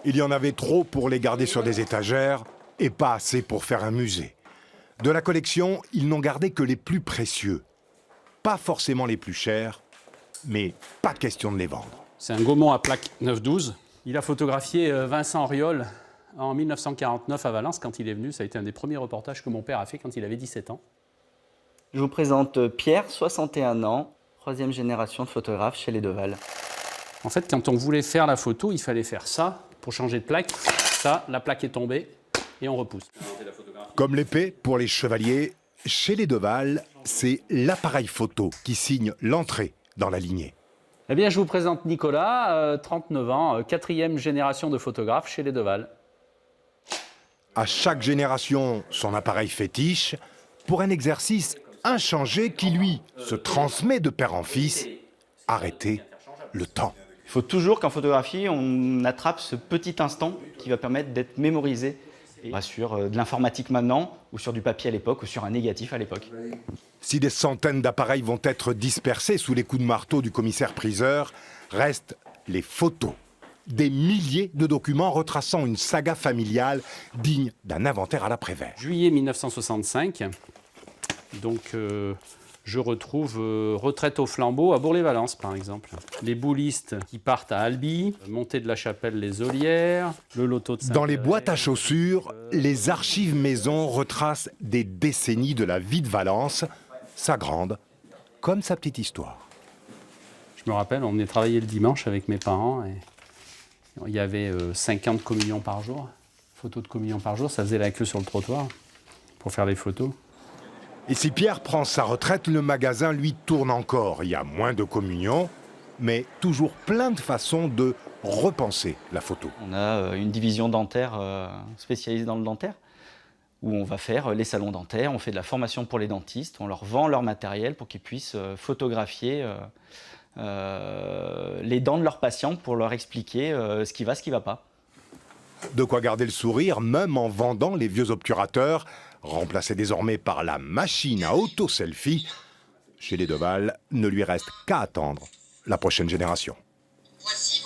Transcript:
Il y en avait trop pour les garder sur des étagères et pas assez pour faire un musée. De la collection, ils n'ont gardé que les plus précieux. Pas forcément les plus chers, mais pas question de les vendre. C'est un Gaumont à plaque 912. Il a photographié Vincent Auriol en 1949 à Valence quand il est venu. Ça a été un des premiers reportages que mon père a fait quand il avait 17 ans. Je vous présente Pierre, 61 ans, 3e génération de photographe chez les Deval. En fait, quand on voulait faire la photo, il fallait faire ça pour changer de plaque. Ça, la plaque est tombée et on repousse. Comme l'épée pour les chevaliers, chez les Deval, c'est l'appareil photo qui signe l'entrée dans la lignée. Eh bien, je vous présente Nicolas, 39 ans, 4e génération de photographe chez les Deval. À chaque génération, son appareil fétiche, pour un exercice inchangé qui, lui, se transmet de père en fils, arrêter le temps. Il faut toujours qu'en photographie, on attrape ce petit instant qui va permettre d'être mémorisé sur de l'informatique maintenant, ou sur du papier à l'époque, ou sur un négatif à l'époque. Si des centaines d'appareils vont être dispersés sous les coups de marteau du commissaire-priseur, restent les photos. Des milliers de documents retraçant une saga familiale digne d'un inventaire à l'après-vert. Juillet 1965, donc je retrouve Retraite au flambeau à Bourg-les-Valences, par exemple. Les boulistes qui partent à Albi, Montée de la Chapelle-les Olières, le loto de Dans les boîtes à chaussures, les archives maison retracent des décennies de la vie de Valence, sa grande comme sa petite histoire. Je me rappelle, on venait travailler le dimanche avec mes parents et il y avait 50 communions par jour, photos de communion par jour, ça faisait la queue sur le trottoir pour faire les photos. Et si Pierre prend sa retraite, le magasin, lui, tourne encore. Il y a moins de communions, mais toujours plein de façons de repenser la photo. On a une division dentaire spécialisée dans le dentaire, où on va faire les salons dentaires, on fait de la formation pour les dentistes, on leur vend leur matériel pour qu'ils puissent photographier les dents de leurs patients pour leur expliquer ce qui va pas. De quoi garder le sourire, même en vendant les vieux obturateurs, remplacés désormais par la machine à auto-selfie. Chez les Deval, ne lui reste qu'à attendre la prochaine génération. Voici